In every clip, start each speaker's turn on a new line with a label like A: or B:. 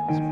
A: There's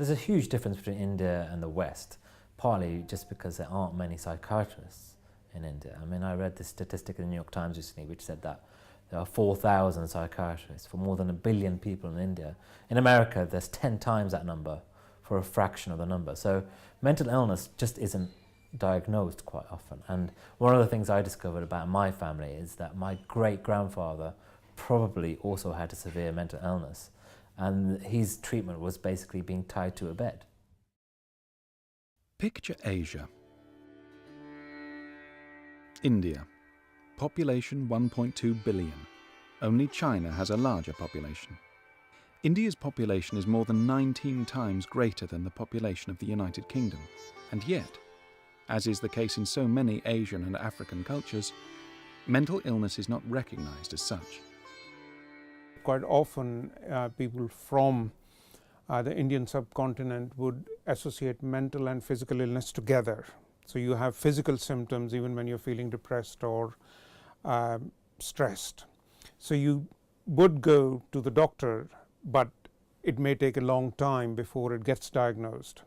A: a huge difference between India and the West, partly just because there aren't many psychiatrists in India. I mean, I read this statistic in the New York Times recently which said that there are 4,000 psychiatrists for more than 1 billion people in India. In America, there's 10 times that number for a fraction of the number. So mental illness just isn't diagnosed quite often. And one of the things I discovered about my family is that my great-grandfather probably also had a severe mental illness, and his treatment was basically being tied to a bed.
B: Picture Asia. India. Population 1.2 billion. Only China has a larger population. India's population is more than 19 times greater than the population of the United Kingdom. And yet, as is the case in so many Asian and African cultures, mental illness is not recognized as such.
C: Quite often, people from the Indian subcontinent would associate mental and physical illness together. So you have physical symptoms even when you're feeling depressed or stressed. So you would go to the doctor, but it may take a long time before it gets diagnosed.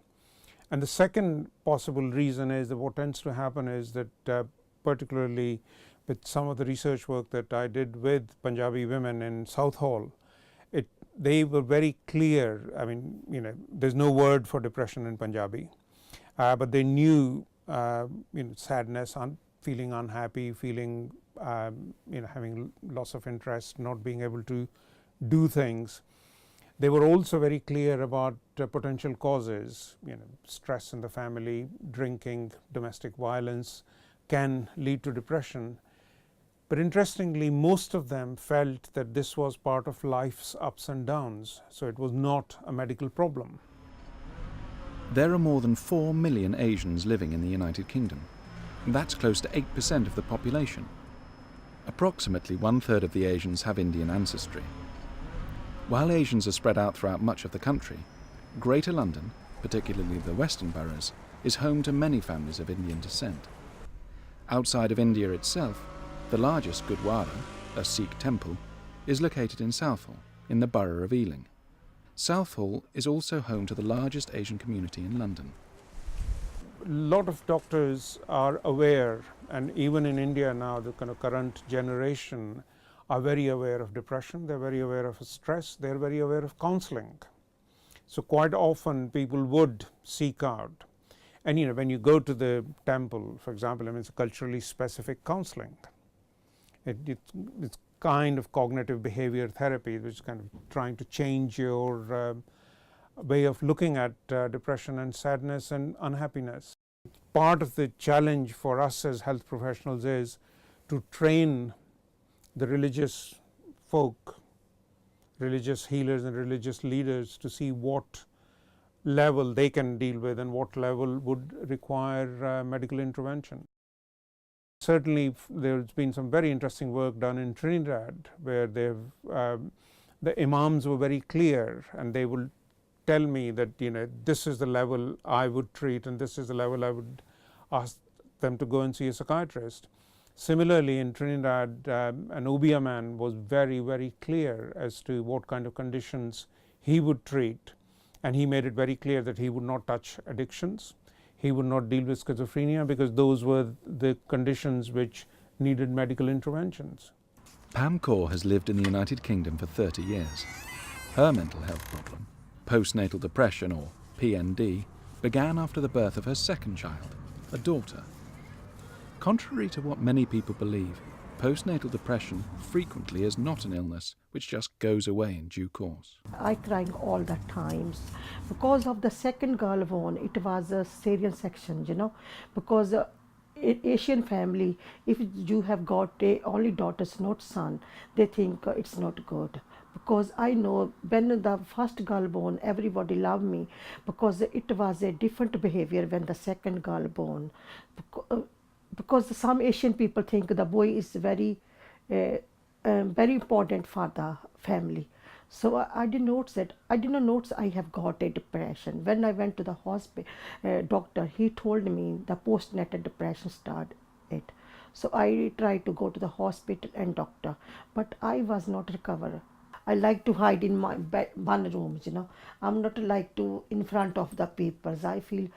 C: And the second possible reason is that what tends to happen is that particularly with some of the research work that I did with Punjabi women in Southall, they were very clear. I mean, there's no word for depression in Punjabi, but they knew, sadness, feeling unhappy, feeling, having loss of interest, not being able to do things. They were also very clear about potential causes. Stress in the family, drinking, domestic violence can lead to depression. But interestingly, most of them felt that this was part of life's ups and downs, so it was not a medical problem.
B: There are more than 4 million Asians living in the United Kingdom. That's close to 8% of the population. Approximately 1/3 of the Asians have Indian ancestry. While Asians are spread out throughout much of the country, Greater London, particularly the western boroughs, is home to many families of Indian descent. Outside of India itself, the largest Gurdwara, a Sikh temple, is located in Southall, in the borough of Ealing. Southall is also home to the largest Asian community in London.
C: A lot of doctors are aware, and even in India now, the kind of current generation are very aware of depression, they're very aware of stress, they're very aware of counseling. So quite often people would seek out. And when you go to the temple, for example, it's a culturally specific counseling. It's kind of cognitive behavior therapy, which is kind of trying to change your way of looking at depression and sadness and unhappiness. Part of the challenge for us as health professionals is to train the religious folk, religious healers and religious leaders, to see what level they can deal with and what level would require medical intervention. Certainly there's been some very interesting work done in Trinidad where the imams were very clear, and they will tell me that this is the level I would treat and this is the level I would ask them to go and see a psychiatrist. Similarly, in Trinidad, an Obia man was very, very clear as to what kind of conditions he would treat, and he made it very clear that he would not touch addictions. He would not deal with schizophrenia because those were the conditions which needed medical interventions.
B: Pam Kaur has lived in the United Kingdom for 30 years. Her mental health problem, postnatal depression or PND, began after the birth of her second child, a daughter. Contrary to what many people believe, postnatal depression frequently is not an illness which just goes away in due course.
D: I crying all the times. Because of the second girl born, it was a cesarean section, because in Asian family, if you have got only daughters, not son, they think it's not good. Because I know when the first girl born, everybody loved me because it was a different behavior when the second girl born. Because some Asian people think the boy is very important for the family. So I didn't notice it. I did not notice I have got a depression. When I went to the hospital, doctor, he told me the postnatal depression started it. So I tried to go to the hospital and doctor, but I was not recovered. I like to hide in my one rooms, I'm not like to in front of the papers. I feel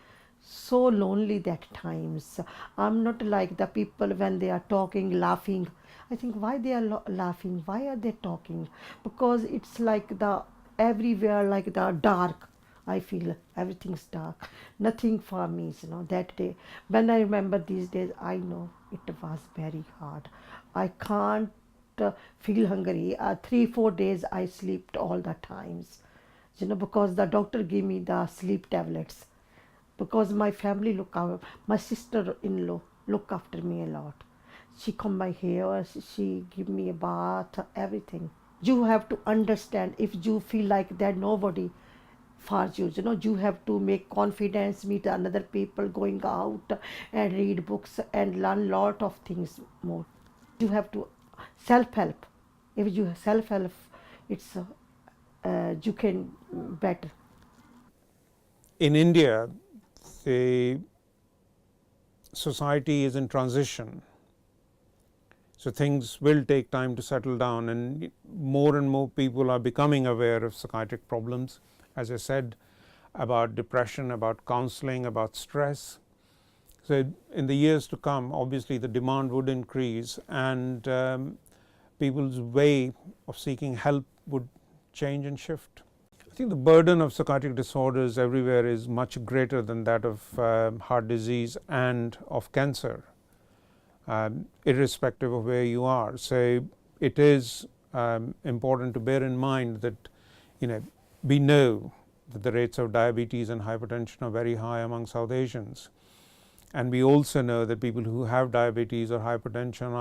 D: so lonely that times. I'm not like the people when they are talking, laughing. I think why they are laughing, why are they talking? Because it's like the everywhere like the dark. I feel everything's dark, nothing for me, that day. When I remember these days, I know it was very hard. I can't feel hungry. 3-4 days I slept all the times, because the doctor gave me the sleep tablets, because my family look out, my sister-in-law look after me a lot. She comb my hair, she give me a bath, everything. You have to understand, if you feel like that nobody for you, you have to make confidence, meet another people, going out and read books and learn lot of things more. You have to self-help. If you self-help, it's you can better.
C: In India, the society is in transition, so things will take time to settle down, and more people are becoming aware of psychiatric problems, as I said, about depression, about counseling, about stress. So in the years to come, obviously the demand would increase, and people's way of seeking help would change and shift. I think the burden of psychiatric disorders everywhere is much greater than that of heart disease and of cancer, irrespective of where you are. So it is important to bear in mind that we know that the rates of diabetes and hypertension are very high among South Asians, and we also know that people who have diabetes or hypertension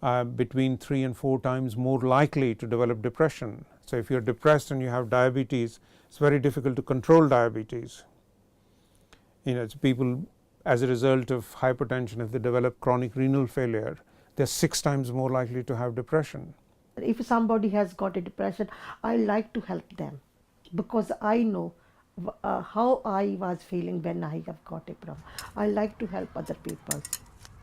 C: are between 3 and 4 times more likely to develop depression. So if you're depressed and you have diabetes, it's very difficult to control diabetes. It's people, as a result of hypertension, if they develop chronic renal failure, they're 6 times more likely to have depression.
D: If somebody has got a depression, I like to help them, because I know how I was feeling when I have got a problem. I like to help other people.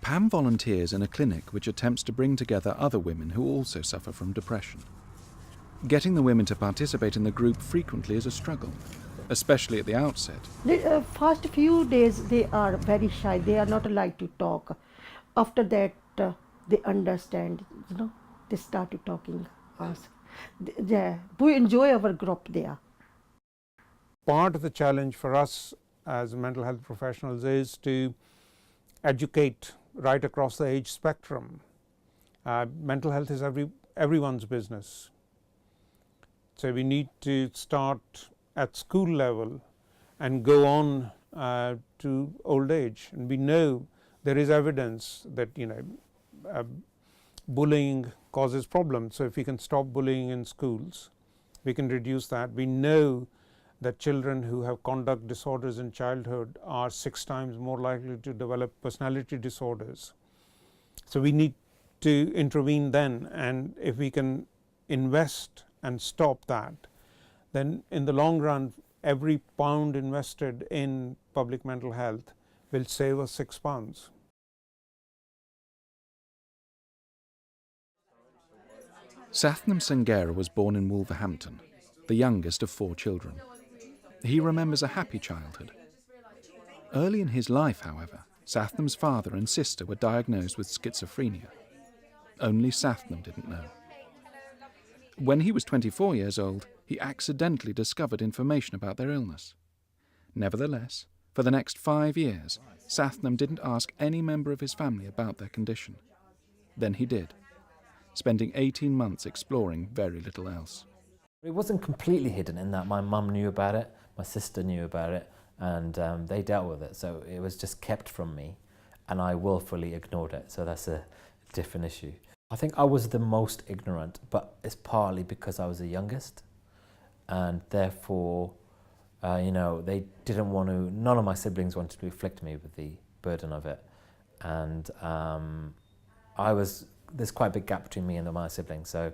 B: Pam volunteers in a clinic which attempts to bring together other women who also suffer from depression. Getting the women to participate in the group frequently is a struggle, especially at the outset.
D: The first few days they are very shy, they are not allowed to talk. After that they understand, they started talking us. Yeah, we enjoy our group there.
C: Part of the challenge for us as mental health professionals is to educate right across the age spectrum. Mental health is everyone's business. So we need to start at school level and go on to old age. And we know there is evidence that bullying causes problems. So if we can stop bullying in schools, we can reduce that. We know that children who have conduct disorders in childhood are 6 times more likely to develop personality disorders. So we need to intervene then, and if we can invest and stop that, then in the long run every pound invested in public mental health will save us £6.
B: Sathnam Sangera was born in Wolverhampton, the youngest of 4 children. He remembers a happy childhood. Early in his life, however, Sathnam's father and sister were diagnosed with schizophrenia. Only Sathnam didn't know. When he was 24 years old, he accidentally discovered information about their illness. Nevertheless, for the next 5 years, Sathnam didn't ask any member of his family about their condition. Then he did, spending 18 months exploring very little else.
A: It wasn't completely hidden in that my mum knew about it, my sister knew about it, and they dealt with it. So it was just kept from me, and I willfully ignored it. So that's a different issue. I think I was the most ignorant, but it's partly because I was the youngest, and therefore, they didn't want to, none of my siblings wanted to afflict me with the burden of it. And there's quite a big gap between me and my siblings. So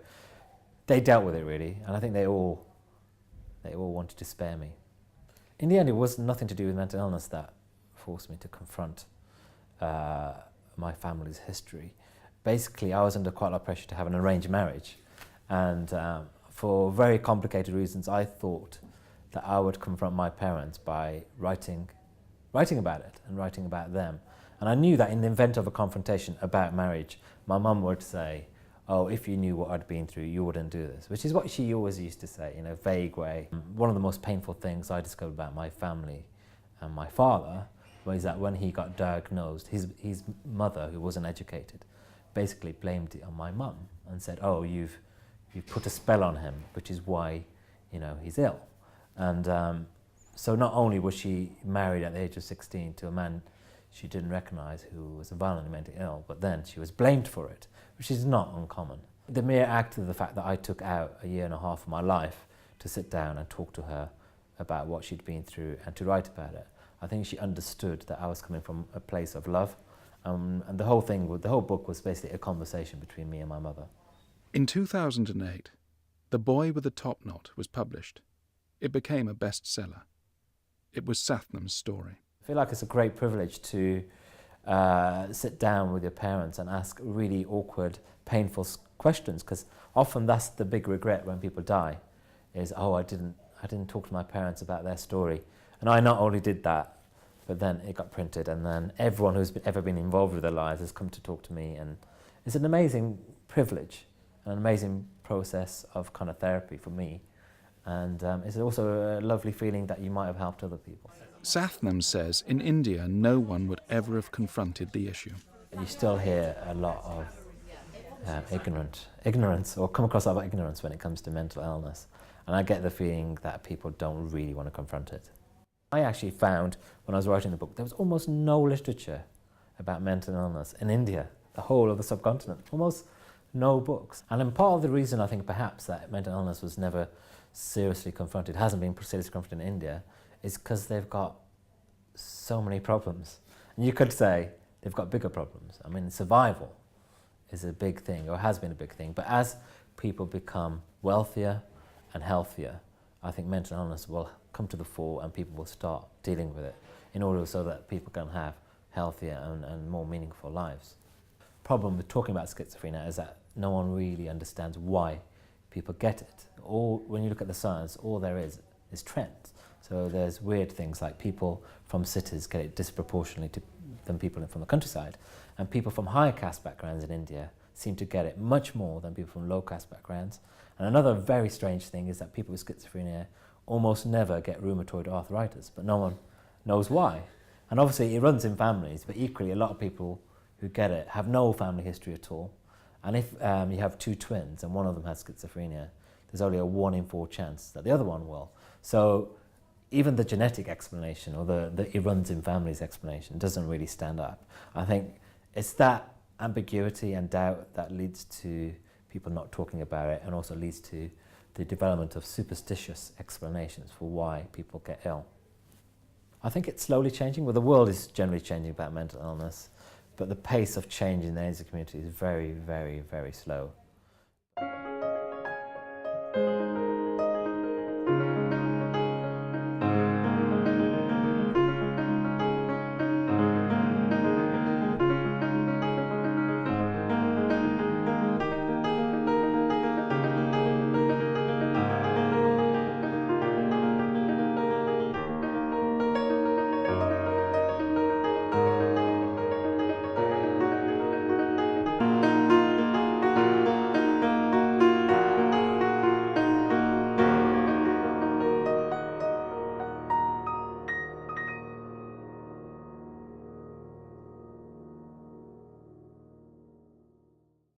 A: they dealt with it really, and I think they all wanted to spare me. In the end, it was nothing to do with mental illness that forced me to confront my family's history. Basically, I was under quite a lot of pressure to have an arranged marriage, and for very complicated reasons, I thought that I would confront my parents by writing about it and writing about them. And I knew that in the event of a confrontation about marriage, my mum would say, "Oh, if you knew what I'd been through, you wouldn't do this," which is what she always used to say in a vague way. One of the most painful things I discovered about my family and my father was that when he got diagnosed, his mother, who wasn't educated, basically blamed it on my mum and said, "Oh, you've put a spell on him, which is why, he's ill." And so not only was she married at the age of 16 to a man she didn't recognise who was violently mentally ill, but then she was blamed for it, which is not uncommon. The mere act of the fact that I took out a year and a half of my life to sit down and talk to her about what she'd been through and to write about it, I think she understood that I was coming from a place of love. And the whole book was basically a conversation between me and my mother.
B: In 2008, The Boy with the Top Knot was published. It became a bestseller. It was Sathnam's story.
A: I feel like it's a great privilege to sit down with your parents and ask really awkward, painful questions, because often that's the big regret when people die, is, "Oh, I didn't talk to my parents about their story." And I not only did that, but then it got printed, and then everyone who's ever been involved with their lives has come to talk to me, and it's an amazing privilege, an amazing process of kind of therapy for me, and it's also a lovely feeling that you might have helped other people.
B: Sathnam says in India no one would ever have confronted the issue.
A: You still hear a lot of ignorance, or come across a lot of ignorance when it comes to mental illness, and I get the feeling that people don't really want to confront it. I actually found, when I was writing the book, there was almost no literature about mental illness in India, the whole of the subcontinent, almost no books. And in part of the reason I think perhaps that mental illness was never seriously confronted, hasn't been seriously confronted in India, is because they've got so many problems. And you could say they've got bigger problems. I mean, survival is a big thing, or has been a big thing, but as people become wealthier and healthier, I think mental illness will come to the fore and people will start dealing with it in order so that people can have healthier and more meaningful lives. Problem with talking about schizophrenia is that no one really understands why people get it. When you look at the science, all there is trends. So there's weird things like people from cities get it disproportionately than people from the countryside, and people from higher caste backgrounds in India seem to get it much more than people from low caste backgrounds. And another very strange thing is that people with schizophrenia almost never get rheumatoid arthritis, but no one knows why. And obviously it runs in families, but equally a lot of people who get it have no family history at all. And if you have two twins and one of them has schizophrenia, there's only a 1 in 4 chance that the other one will. So even the genetic explanation, or the it runs in families explanation, doesn't really stand up. I think it's that ambiguity and doubt that leads to people not talking about it, and also leads to the development of superstitious explanations for why people get ill. I think it's slowly changing. Well, the world is generally changing about mental illness, but the pace of change in the Asian community is very, very, very slow.